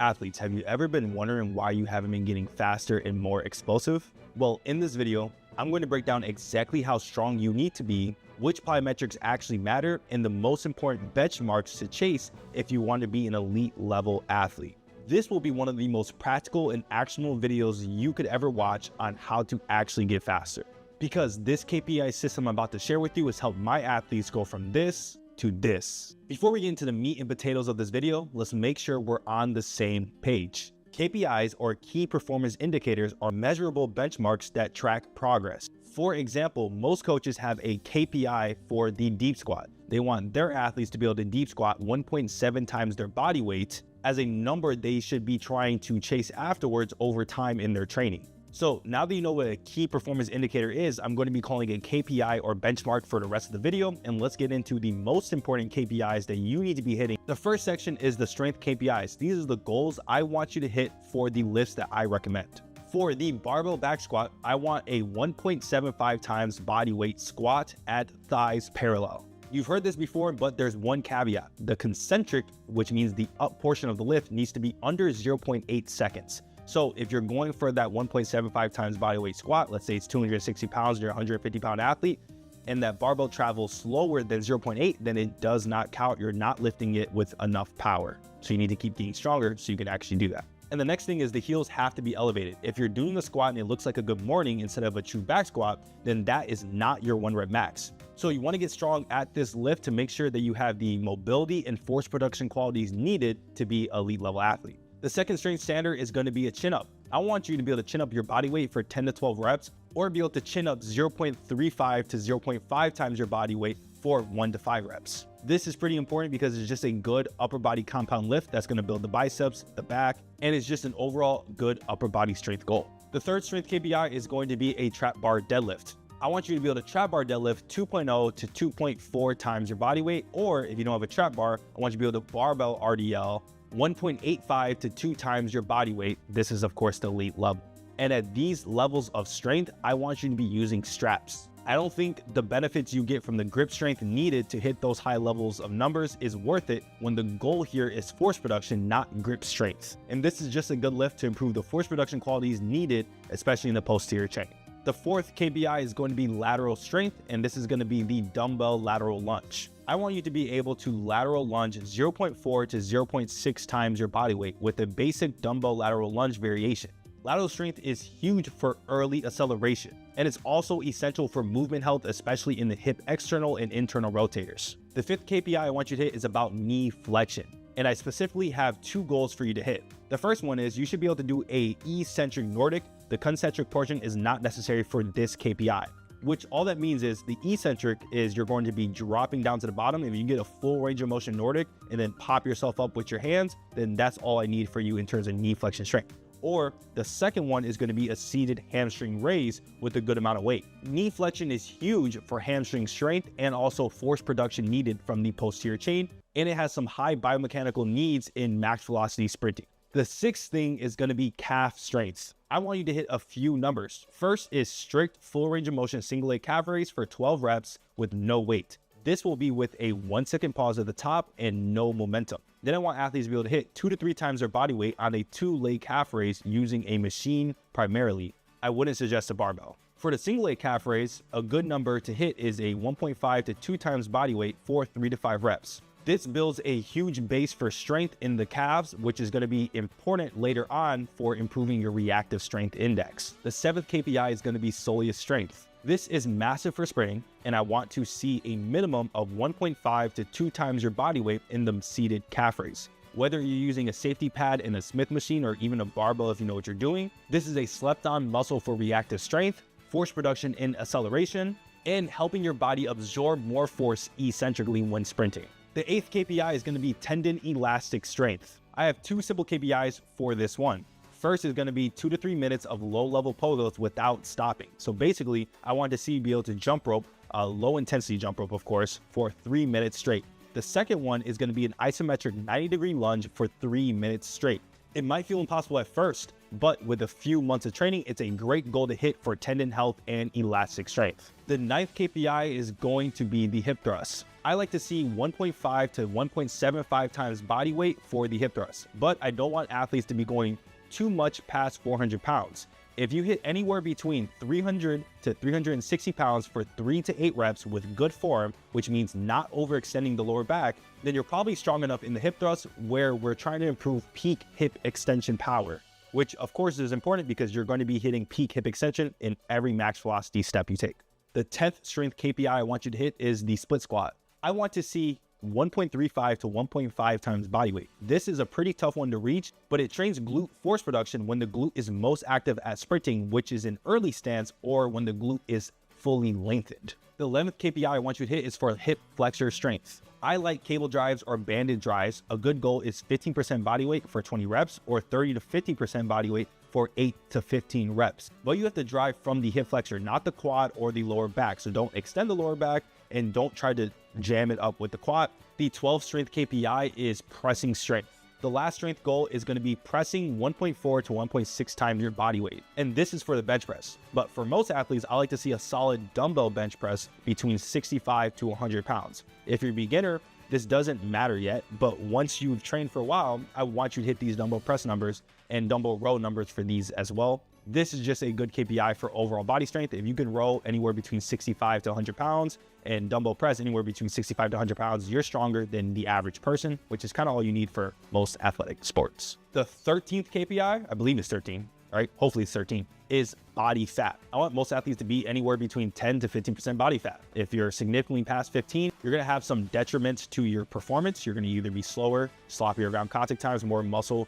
Athletes, have you ever been wondering why you haven't been getting faster and more explosive? Well, in this video, I'm going to break down exactly how strong you need to be, which plyometrics actually matter, and the most important benchmarks to chase if you want to be an elite level athlete. This will be one of the most practical and actionable videos you could ever watch on how to actually get faster. Because this KPI system I'm about to share with you has helped my athletes go from this to this. Before we get into the meat and potatoes of this video, let's make sure we're on the same page. KPIs, or key performance indicators, are measurable benchmarks that track progress. For example, most coaches have a KPI for the deep squat. They want their athletes to be able to deep squat 1.7 times their body weight as a number they should be trying to chase afterwards over time in their training. So now that you know what a key performance indicator is, I'm going to be calling it KPI or benchmark for the rest of the video, and let's get into the most important KPIs that you need to be hitting. The first section is the strength KPIs. These are the goals I want you to hit for the lifts that I recommend. For the barbell back squat, I want a 1.75 times body weight squat at thighs parallel. You've heard this before, but there's one caveat. The concentric, which means the up portion of the lift, needs to be under 0.8 seconds. So if you're going for that 1.75 times body weight squat, let's say it's 260 pounds, you're a 150 pound athlete, and that barbell travels slower than 0.8, then it does not count. You're not lifting it with enough power. So you need to keep getting stronger so you can actually do that. And the next thing is the heels have to be elevated. If you're doing the squat and it looks like a good morning instead of a true back squat, then that is not your 1 rep max. So you want to get strong at this lift to make sure that you have the mobility and force production qualities needed to be an elite level athlete. The second strength standard is going to be a chin up. I want you to be able to chin up your body weight for 10 to 12 reps, or be able to chin up 0.35 to 0.5 times your body weight for 1 to 5 reps. This is pretty important because it's just a good upper body compound lift that's going to build the biceps, the back, and it's just an overall good upper body strength goal. The third strength KPI is going to be a trap bar deadlift. I want you to be able to trap bar deadlift 2.0 to 2.4 times your body weight, or if you don't have a trap bar, I want you to be able to barbell RDL 1.85 to 2 times your body weight. This is of course the elite level. And at these levels of strength, I want you to be using straps. I don't think the benefits you get from the grip strength needed to hit those high levels of numbers is worth it when the goal here is force production, not grip strength. And this is just a good lift to improve the force production qualities needed, especially in the posterior chain. The fourth KPI is going to be lateral strength, and this is going to be the dumbbell lateral lunge. I want you to be able to lateral lunge 0.4 to 0.6 times your body weight with a basic dumbbell lateral lunge variation. Lateral strength is huge for early acceleration, and it's also essential for movement health, especially in the hip external and internal rotators. The fifth KPI I want you to hit is about knee flexion, and I specifically have 2 goals for you to hit. The first one is you should be able to do a eccentric Nordic. The concentric portion is not necessary for this KPI, which all that means is the eccentric is you're going to be dropping down to the bottom. If you get a full range of motion Nordic and then pop yourself up with your hands, then that's all I need for you in terms of knee flexion strength. Or the second one is going to be a seated hamstring raise with a good amount of weight. Knee flexion is huge for hamstring strength and also force production needed from the posterior chain, and it has some high biomechanical needs in max velocity sprinting. The sixth thing is going to be calf strengths. I want you to hit a few numbers. First is strict full range of motion single leg calf raise for 12 reps with no weight. This will be with a 1 second pause at the top and no momentum. Then I want athletes to be able to hit 2 to 3 times their body weight on a 2 leg calf raise using a machine primarily. I wouldn't suggest a barbell. For the single leg calf raise, a good number to hit is a 1.5 to 2 times body weight for 3 to 5 reps. This builds a huge base for strength in the calves, which is going to be important later on for improving your reactive strength index. The seventh KPI is going to be soleus strength. This is massive for sprinting, and I want to see a minimum of 1.5 to 2 times your body weight in the seated calf raise. Whether you're using a safety pad in a Smith machine or even a barbell if you know what you're doing, this is a slept-on muscle for reactive strength, force production in acceleration, and helping your body absorb more force eccentrically when sprinting. The eighth KPI is going to be tendon elastic strength. I have 2 simple KPIs for this one. First is going to be 2 to 3 minutes of low level pogos without stopping. So basically, I want to see you be able to jump rope, a low intensity jump rope, of course, for 3 minutes straight. The second one is going to be an isometric 90-degree lunge for 3 minutes straight. It might feel impossible at first, but with a few months of training, it's a great goal to hit for tendon health and elastic strength. The ninth KPI is going to be the hip thrust. I like to see 1.5 to 1.75 times body weight for the hip thrust, but I don't want athletes to be going too much past 400 pounds. If you hit anywhere between 300 to 360 pounds for 3 to 8 reps with good form, which means not overextending the lower back, then you're probably strong enough in the hip thrust where we're trying to improve peak hip extension power, which of course is important because you're going to be hitting peak hip extension in every max velocity step you take. The 10th strength KPI I want you to hit is the split squat. I want to see 1.35 to 1.5 times body weight. This is a pretty tough one to reach, but it trains glute force production when the glute is most active at sprinting, which is an early stance, or when the glute is fully lengthened. The 11th KPI I want you to hit is for hip flexor strength. I like cable drives or banded drives. A good goal is 15% body weight for 20 reps or 30 to 50% body weight for 8 to 15 reps. But you have to drive from the hip flexor, not the quad or the lower back. So don't extend the lower back and don't try to jam it up with the quad. The 12th strength KPI is pressing strength. The last strength goal is going to be pressing 1.4 to 1.6 times your body weight. And this is for the bench press. But for most athletes, I like to see a solid dumbbell bench press between 65 to 100 pounds. If you're a beginner, this doesn't matter yet, but once you've trained for a while, I want you to hit these dumbbell press numbers and dumbbell row numbers for these as well. This is just a good KPI for overall body strength. If you can row anywhere between 65 to 100 pounds and dumbbell press anywhere between 65 to 100 pounds, you're stronger than the average person, which is kind of all you need for most athletic sports. The 13th KPI, I believe it's 13, right? Hopefully it's 13, is body fat. I want most athletes to be anywhere between 10 to 15% body fat. If you're significantly past 15, you're gonna have some detriments to your performance. You're gonna either be slower, sloppier ground contact times, more muscle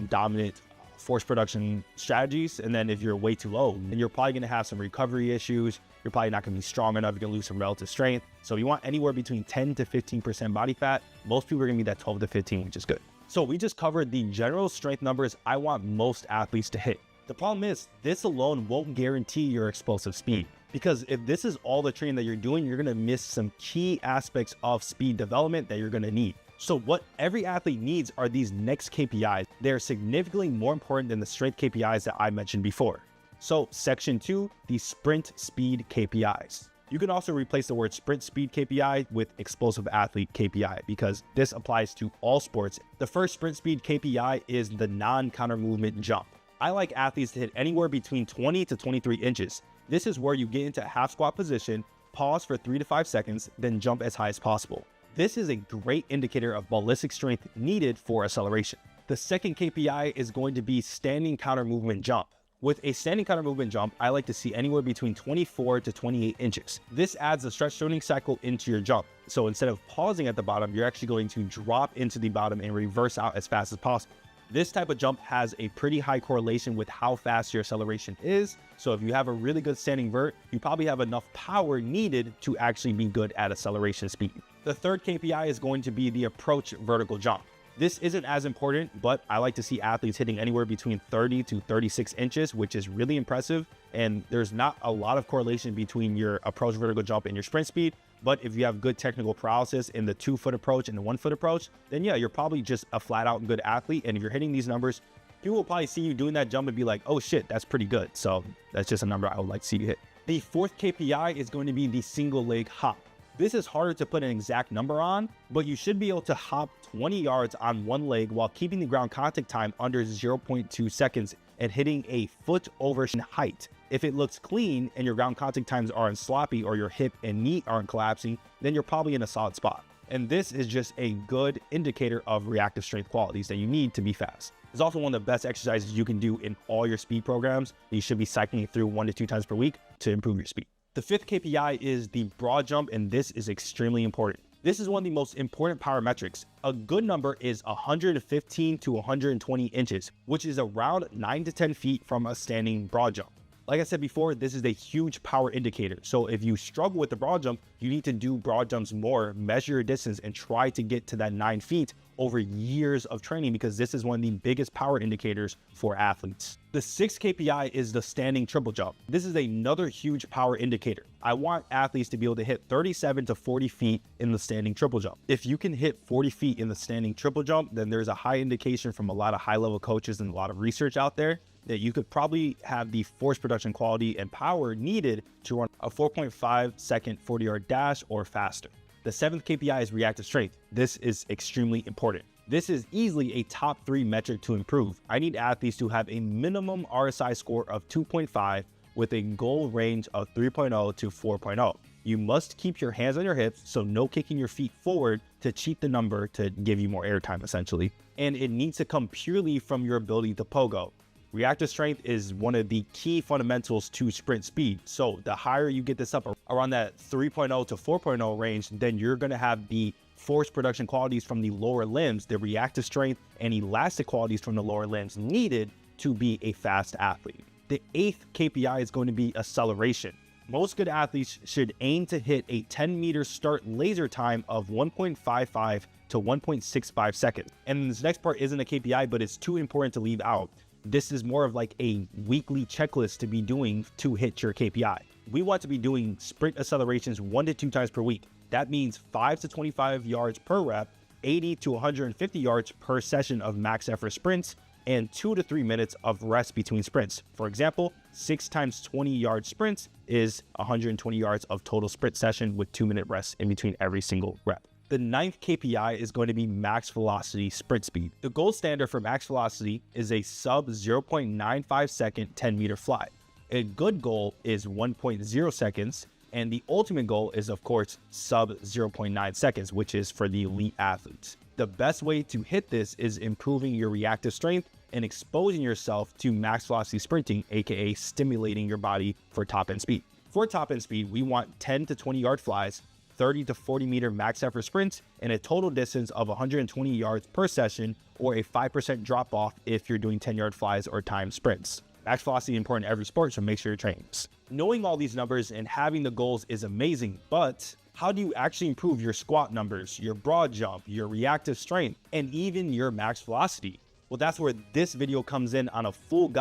dominant force production strategies. And then if you're way too low, then you're probably gonna have some recovery issues. You're probably not gonna be strong enough. You're gonna lose some relative strength. So you want anywhere between 10 to 15% body fat. Most people are gonna be that 12 to 15, which is good. So we just covered the general strength numbers I want most athletes to hit. The problem is this alone won't guarantee your explosive speed, because if this is all the training that you're doing, you're gonna miss some key aspects of speed development that you're gonna need. So what every athlete needs are these next KPIs. They're significantly more important than the strength KPIs that I mentioned before. So section 2, the sprint speed KPIs. You can also replace the word sprint speed KPI with explosive athlete KPI because this applies to all sports. The first sprint speed KPI is the non-counter movement jump. I like athletes to hit anywhere between 20 to 23 inches. This is where you get into a half squat position, pause for 3 to 5 seconds, then jump as high as possible. This is a great indicator of ballistic strength needed for acceleration. The second KPI is going to be standing counter movement jump. With a standing counter movement jump, I like to see anywhere between 24 to 28 inches. This adds a stretch shortening cycle into your jump. So instead of pausing at the bottom, you're actually going to drop into the bottom and reverse out as fast as possible. This type of jump has a pretty high correlation with how fast your acceleration is. So if you have a really good standing vert, you probably have enough power needed to actually be good at acceleration speed. The third KPI is going to be the approach vertical jump. This isn't as important, but I like to see athletes hitting anywhere between 30 to 36 inches, which is really impressive. And there's not a lot of correlation between your approach vertical jump and your sprint speed. But if you have good technical paralysis in the 2-foot approach and the 1-foot approach, then yeah, you're probably just a flat out good athlete. And if you're hitting these numbers, people will probably see you doing that jump and be like, oh shit, that's pretty good. So that's just a number I would like to see you hit. The fourth KPI is going to be the single leg hop. This is harder to put an exact number on, but you should be able to hop 20 yards on one leg while keeping the ground contact time under 0.2 seconds and hitting a foot over height. If it looks clean and your ground contact times aren't sloppy or your hip and knee aren't collapsing, then you're probably in a solid spot. And this is just a good indicator of reactive strength qualities that you need to be fast. It's also one of the best exercises you can do in all your speed programs. You should be cycling through 1 to 2 times per week to improve your speed. The fifth KPI is the broad jump, and this is extremely important. This is one of the most important power metrics. A good number is 115 to 120 inches, which is around 9 to 10 feet from a standing broad jump. Like I said before, this is a huge power indicator. So if you struggle with the broad jump, you need to do broad jumps more, measure your distance, and try to get to that 9 feet over years of training, because this is one of the biggest power indicators for athletes. The sixth KPI is the standing triple jump. This is another huge power indicator. I want athletes to be able to hit 37 to 40 feet in the standing triple jump. If you can hit 40 feet in the standing triple jump, then there's a high indication from a lot of high-level coaches and a lot of research out there that you could probably have the force production quality and power needed to run a 4.5 second 40-yard dash or faster. The seventh KPI is reactive strength. This is extremely important. This is easily a top 3 metric to improve. I need athletes to have a minimum RSI score of 2.5 with a goal range of 3.0 to 4.0. You must keep your hands on your hips, so no kicking your feet forward to cheat the number to give you more airtime essentially. And it needs to come purely from your ability to pogo. Reactive strength is one of the key fundamentals to sprint speed. So the higher you get this up around that 3.0 to 4.0 range, then you're going to have the force production qualities from the lower limbs, the reactive strength and elastic qualities from the lower limbs needed to be a fast athlete. The 8th KPI is going to be acceleration. Most good athletes should aim to hit a 10-meter start laser time of 1.55 to 1.65 seconds. And this next part isn't a KPI, but it's too important to leave out. This is more of like a weekly checklist to be doing to hit your KPI. We want to be doing sprint accelerations 1 to 2 times per week. That means 5 to 25 yards per rep, 80 to 150 yards per session of max effort sprints, and 2 to 3 minutes of rest between sprints. For example, 6 times 20-yard sprints is 120 yards of total sprint session with 2-minute rest in between every single rep. The 9th KPI is going to be max velocity sprint speed. The gold standard for max velocity is a sub 0.95 second 10-meter fly. A good goal is 1.0 seconds, and the ultimate goal is, of course, sub 0.9 seconds, which is for the elite athletes. The best way to hit this is improving your reactive strength and exposing yourself to max velocity sprinting, aka stimulating your body for top end speed. For top end speed, we want 10 to 20 yard flies, 30 to 40 meter max effort sprints, and a total distance of 120 yards per session, or a 5% drop off if you're doing 10-yard flies or timed sprints. Max velocity is important in every sport, so make sure you're trained. Knowing all these numbers and having the goals is amazing, but how do you actually improve your squat numbers, your broad jump, your reactive strength, and even your max velocity? Well, that's where this video comes in on a full guide